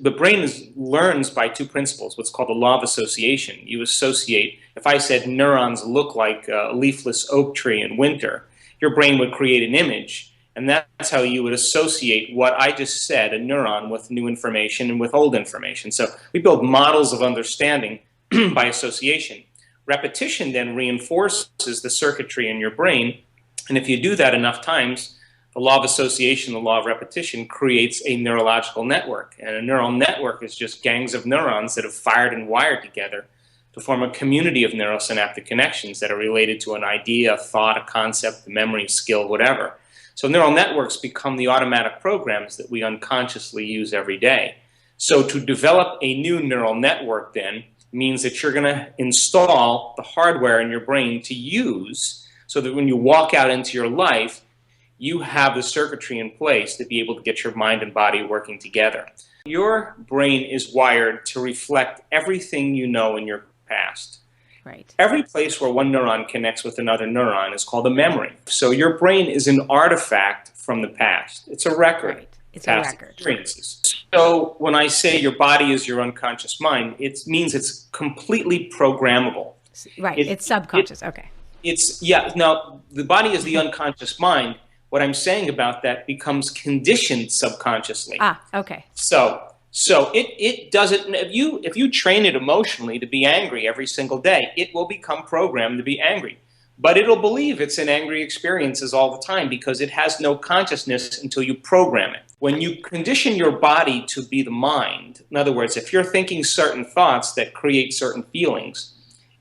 the brain learns by two principles, what's called the law of association. You associate, if I said neurons look like a leafless oak tree in winter, your brain would create an image, and that's how you would associate what I just said, a neuron, with new information and with old information. So we build models of understanding by association. Repetition then reinforces the circuitry in your brain, and if you do that enough times, the law of association, the law of repetition, creates a neurological network. And a neural network is just gangs of neurons that have fired and wired together to form a community of neurosynaptic connections that are related to an idea, a thought, a concept, a memory, a skill, whatever. So neural networks become the automatic programs that we unconsciously use every day. So to develop a new neural network then means that you're going to install the hardware in your brain to use so that when you walk out into your life, you have the circuitry in place to be able to get your mind and body working together. Your brain is wired to reflect everything you know in your past. Right. Every place where one neuron connects with another neuron is called a memory. So your brain is an artifact from the past. It's a record. Right. It's past a record. Experiences. So when I say your body is your unconscious mind, it means it's completely programmable. Right. It's subconscious. Okay. Now, the body is the unconscious mind. What I'm saying about that becomes conditioned subconsciously. Okay. So it doesn't, if you train it emotionally to be angry every single day, it will become programmed to be angry. But it'll believe it's in angry experiences all the time because it has no consciousness until you program it. When you condition your body to be the mind, in other words, if you're thinking certain thoughts that create certain feelings,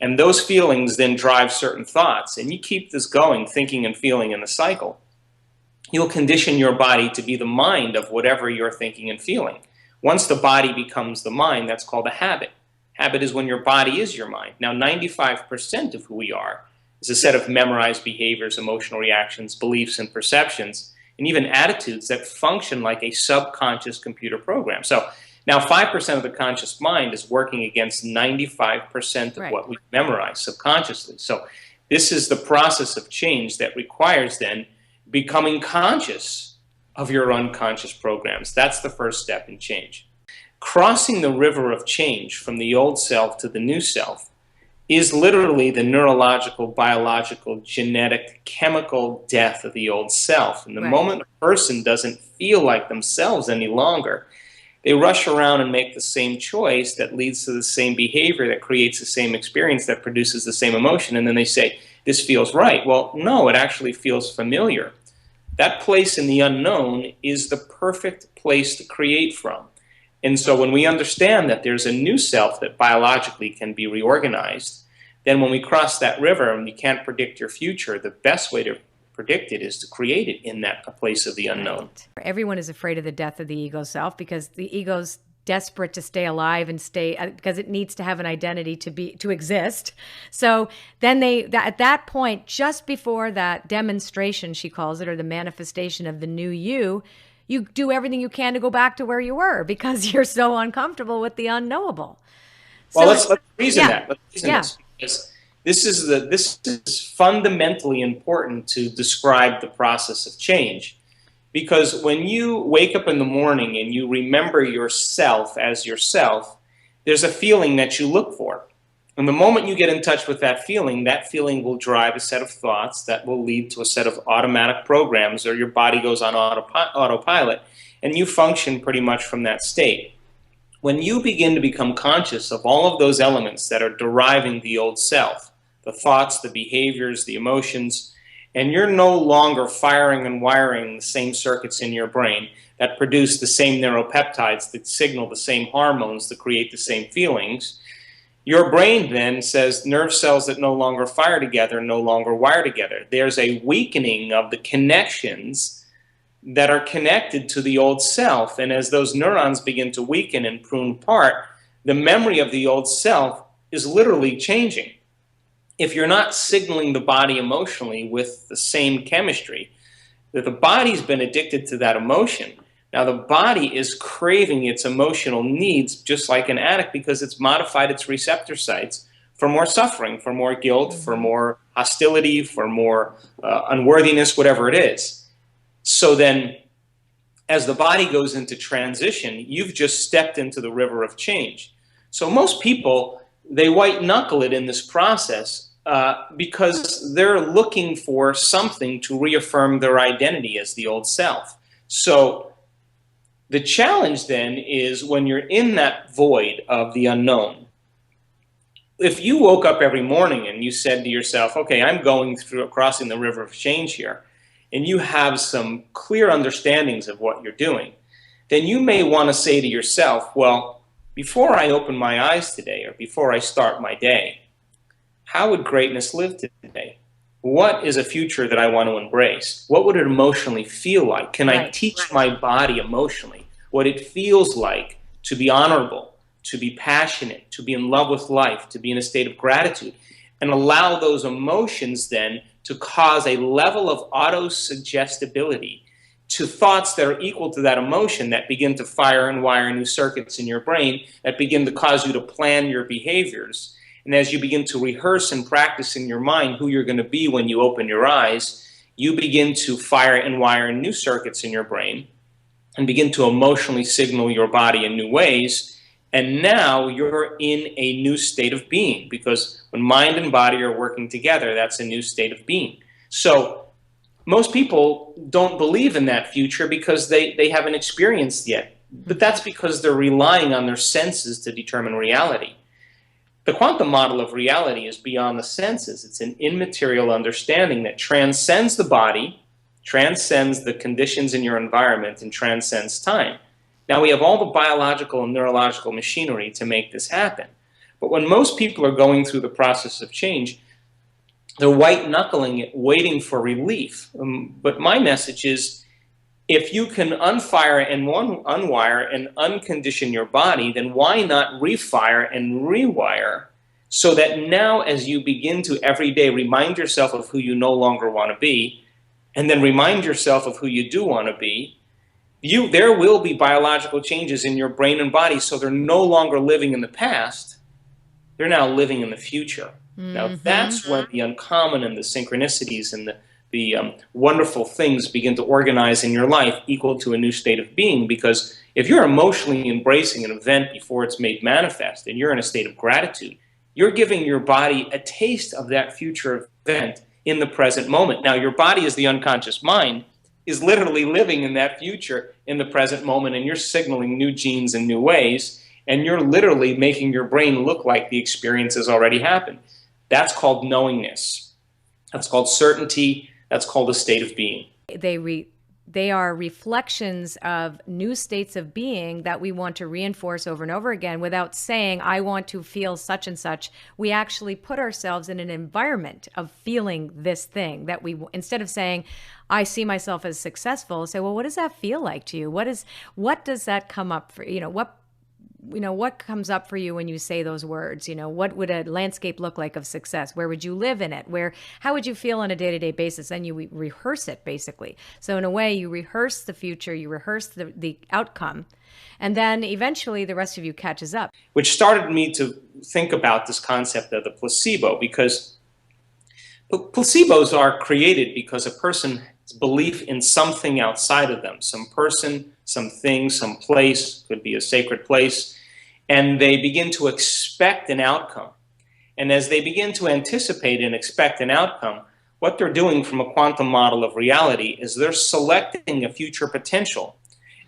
and those feelings then drive certain thoughts, and you keep this going, thinking and feeling in the cycle, you'll condition your body to be the mind of whatever you're thinking and feeling. Once the body becomes the mind, that's called a habit. Habit is when your body is your mind. Now, 95% of who we are is a set of memorized behaviors, emotional reactions, beliefs, and perceptions, and even attitudes that function like a subconscious computer program. So now 5% of the conscious mind is working against 95% of what we memorize subconsciously. So this is the process of change that requires then becoming conscious of your unconscious programs. That's the first step in change. Crossing the river of change from the old self to the new self is literally the neurological, biological, genetic, chemical death of the old self. And the moment a person doesn't feel like themselves any longer, they rush around and make the same choice that leads to the same behavior, that creates the same experience, that produces the same emotion, and then they say, this feels right. Well, no, it actually feels familiar. That place in the unknown is the perfect place to create from. And so when we understand that there's a new self that biologically can be reorganized, then when we cross that river and you can't predict your future, the best way to predict it is to create it in that place of the unknown. Everyone is afraid of the death of the ego self because the ego's desperate to stay alive and stay because it needs to have an identity to exist. So then at that point, just before that demonstration, she calls it, or the manifestation of the new you do everything you can to go back to where you were because you're so uncomfortable with the unknowable. Well, let's reason that. Let's reason this, because this is fundamentally important to describe the process of change. Because when you wake up in the morning and you remember yourself as yourself, there's a feeling that you look for. And the moment you get in touch with that feeling will drive a set of thoughts that will lead to a set of automatic programs, or your body goes on autopilot, and you function pretty much from that state. When you begin to become conscious of all of those elements that are deriving the old self, the thoughts, the behaviors, the emotions, and you're no longer firing and wiring the same circuits in your brain that produce the same neuropeptides that signal the same hormones that create the same feelings, your brain then says nerve cells that no longer fire together no longer wire together. There's a weakening of the connections that are connected to the old self, and as those neurons begin to weaken and prune apart, the memory of the old self is literally changing. If you're not signaling the body emotionally with the same chemistry, that the body's been addicted to that emotion. Now the body is craving its emotional needs just like an addict because it's modified its receptor sites for more suffering, for more guilt, for more hostility, for more unworthiness, whatever it is. So then As the body goes into transition, you've just stepped into the river of change. So most people, they white knuckle it in this process because they're looking for something to reaffirm their identity as the old self. So the challenge then is when you're in that void of the unknown. If you woke up every morning and you said to yourself, okay, I'm going through crossing the river of change here, and you have some clear understandings of what you're doing, then you may want to say to yourself, well, before I open my eyes today or before I start my day, how would greatness live today? What is a future that I want to embrace? What would it emotionally feel like? Can I teach my body emotionally what it feels like to be honorable, to be passionate, to be in love with life, to be in a state of gratitude, and allow those emotions then to cause a level of auto-suggestibility to thoughts that are equal to that emotion that begin to fire and wire new circuits in your brain that begin to cause you to plan your behaviors. And as you begin to rehearse and practice in your mind who you're going to be when you open your eyes, you begin to fire and wire new circuits in your brain and begin to emotionally signal your body in new ways. And now you're in a new state of being, because when mind and body are working together, that's a new state of being. So most people don't believe in that future because they haven't experienced yet. But that's because they're relying on their senses to determine reality. The quantum model of reality is beyond the senses. It's an immaterial understanding that transcends the body, transcends the conditions in your environment, and transcends time. Now, we have all the biological and neurological machinery to make this happen. But when most people are going through the process of change, they're white-knuckling it, waiting for relief. But my message is, if you can unfire and unwire and uncondition your body, then why not refire and rewire so that now as you begin to every day remind yourself of who you no longer want to be, and then remind yourself of who you do want to be, there will be biological changes in your brain and body, so they're no longer living in the past, they're now living in the future. Now that's when the uncommon and the synchronicities and the wonderful things begin to organize in your life equal to a new state of being. Because if you're emotionally embracing an event before it's made manifest and you're in a state of gratitude, you're giving your body a taste of that future event in the present moment. Now, your body is the unconscious mind, is literally living in that future in the present moment, and you're signaling new genes in new ways, and you're literally making your brain look like the experience has already happened. That's called knowingness. That's called certainty. That's called a state of being. They are reflections of new states of being that we want to reinforce over and over again without saying, I want to feel such and such. We actually put ourselves in an environment of feeling this thing that we, instead of saying, I see myself as successful, say, well, what does that feel like to you? What does that come up for, what comes up for you when you say those words? What would a landscape look like of success? Where would you live in it? How would you feel on a day-to-day basis? And you rehearse it, basically. So in a way, you rehearse the future, you rehearse the outcome, and then eventually the rest of you catches up. Which started me to think about this concept of the placebo, because placebos are created because a person's belief in something outside of them, some person, some thing, some place, could be a sacred place, and they begin to expect an outcome. And as they begin to anticipate and expect an outcome, what they're doing from a quantum model of reality is they're selecting a future potential,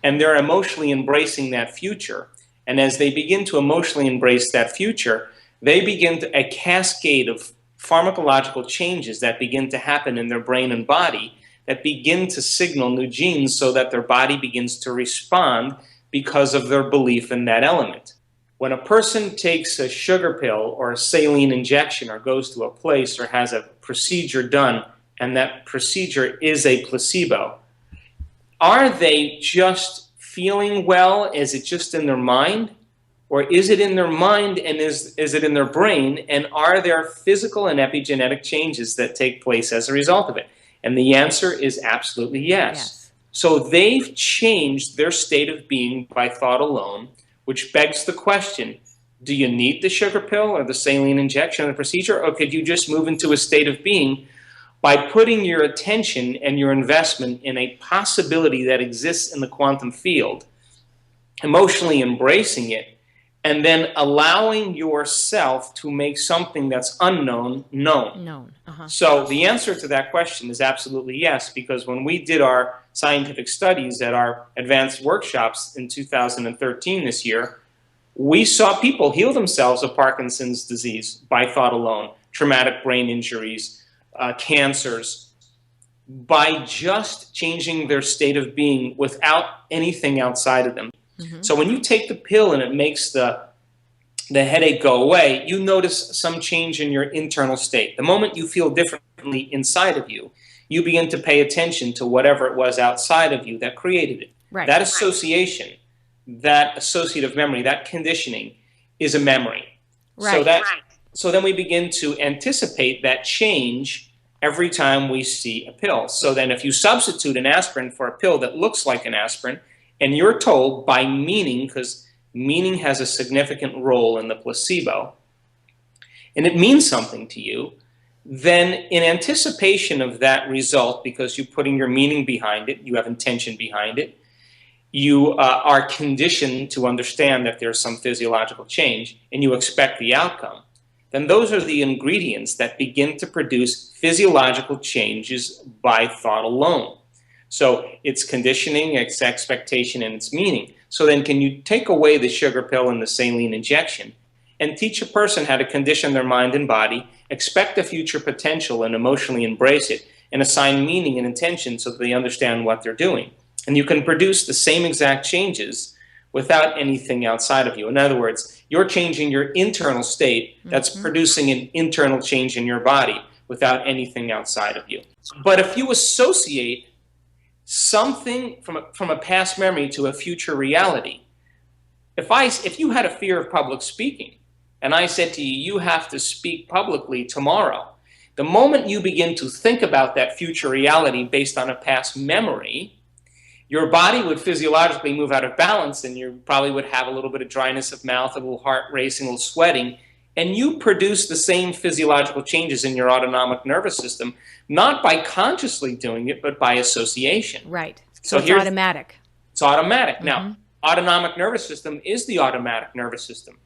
and they're emotionally embracing that future. And as they begin to emotionally embrace that future, they begin a cascade of pharmacological changes that begin to happen in their brain and body that begin to signal new genes so that their body begins to respond because of their belief in that element. When a person takes a sugar pill or a saline injection or goes to a place or has a procedure done and that procedure is a placebo, are they just feeling well? Is it just in their mind? Or is it in their mind and is it in their brain? And are there physical and epigenetic changes that take place as a result of it? And the answer is absolutely yes. So they've changed their state of being by thought alone, which begs the question, do you need the sugar pill or the saline injection or the procedure, or could you just move into a state of being by putting your attention and your investment in a possibility that exists in the quantum field, emotionally embracing it, and then allowing yourself to make something that's unknown known. Known. Uh-huh. So the answer to that question is absolutely yes, because when we did our scientific studies at our advanced workshops in 2013 this year, we saw people heal themselves of Parkinson's disease by thought alone, traumatic brain injuries, cancers, by just changing their state of being without anything outside of them. So when you take the pill and it makes the headache go away, you notice some change in your internal state. The moment you feel differently inside of you, you begin to pay attention to whatever it was outside of you that created it. Right. That association, that associative memory, that conditioning is a memory. Right. So then we begin to anticipate that change every time we see a pill. So then if you substitute an aspirin for a pill that looks like an aspirin, and you're told by meaning, because meaning has a significant role in the placebo, and it means something to you, then in anticipation of that result, because you're putting your meaning behind it, you have intention behind it, you are conditioned to understand that there's some physiological change, and you expect the outcome, then those are the ingredients that begin to produce physiological changes by thought alone. So it's conditioning, it's expectation, and it's meaning. So then can you take away the sugar pill and the saline injection and teach a person how to condition their mind and body, expect a future potential and emotionally embrace it, and assign meaning and intention so that they understand what they're doing. And you can produce the same exact changes without anything outside of you. In other words, you're changing your internal state that's producing an internal change in your body without anything outside of you. But if you associate something from a past memory to a future reality, if you had a fear of public speaking and I said to you, you have to speak publicly tomorrow, the moment you begin to think about that future reality based on a past memory, your body would physiologically move out of balance, and you probably would have a little bit of dryness of mouth, a little heart racing, a little sweating, and you produce the same physiological changes in your autonomic nervous system, not by consciously doing it, but by association. Right. So it's automatic. It's automatic. Now, autonomic nervous system is the automatic nervous system.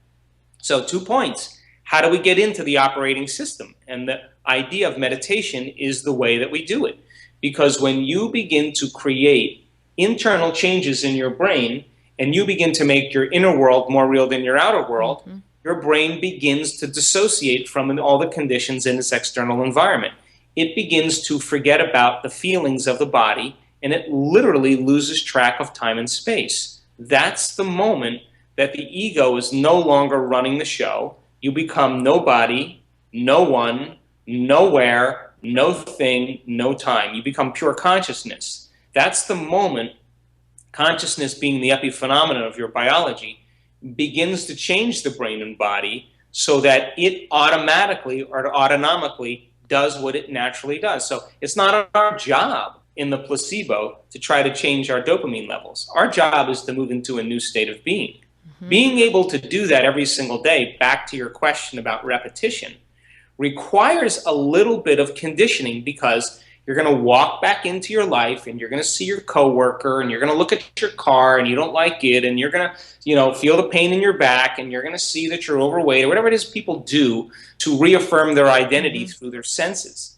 So 2 points. How do we get into the operating system? And the idea of meditation is the way that we do it. Because when you begin to create internal changes in your brain and you begin to make your inner world more real than your outer world, your brain begins to dissociate from all the conditions in its external environment. It begins to forget about the feelings of the body, and it literally loses track of time and space. That's the moment that the ego is no longer running the show. You become nobody, no one, nowhere, no thing, no time. You become pure consciousness. That's the moment consciousness, being the epiphenomenon of your biology, begins to change the brain and body so that it automatically or autonomically does what it naturally does. So it's not our job in the placebo to try to change our dopamine levels. Our job is to move into a new state of being. Being able to do that every single day, back to your question about repetition, requires a little bit of conditioning, because you're going to walk back into your life and you're going to see your coworker and you're going to look at your car and you don't like it, and you're going to, feel the pain in your back, and you're going to see that you're overweight, or whatever it is people do to reaffirm their identity through their senses.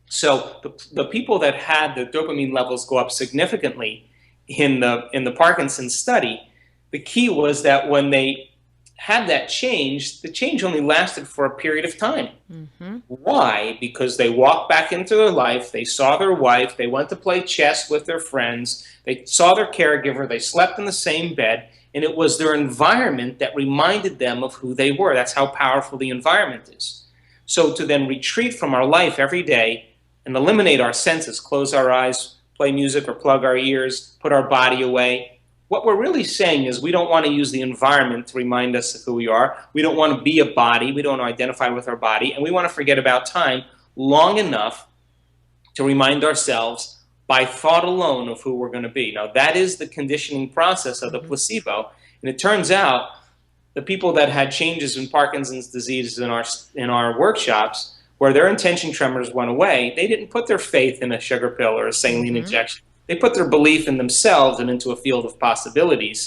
So the people that had the dopamine levels go up significantly in the Parkinson's study, the key was that when they had that change, the change only lasted for a period of time. Why? Because they walked back into their life, they saw their wife, they went to play chess with their friends, they saw their caregiver, they slept in the same bed, and it was their environment that reminded them of who they were. That's how powerful the environment is. So to then retreat from our life every day and eliminate our senses, close our eyes, play music or plug our ears, put our body away, what we're really saying is we don't want to use the environment to remind us of who we are. We don't want to be a body. We don't want to identify with our body. And we want to forget about time long enough to remind ourselves by thought alone of who we're going to be. Now, that is the conditioning process of the placebo. And it turns out the people that had changes in Parkinson's disease in our workshops where their intention tremors went away, they didn't put their faith in a sugar pill or a saline Hmm. injection. They put their belief in themselves and into a field of possibilities.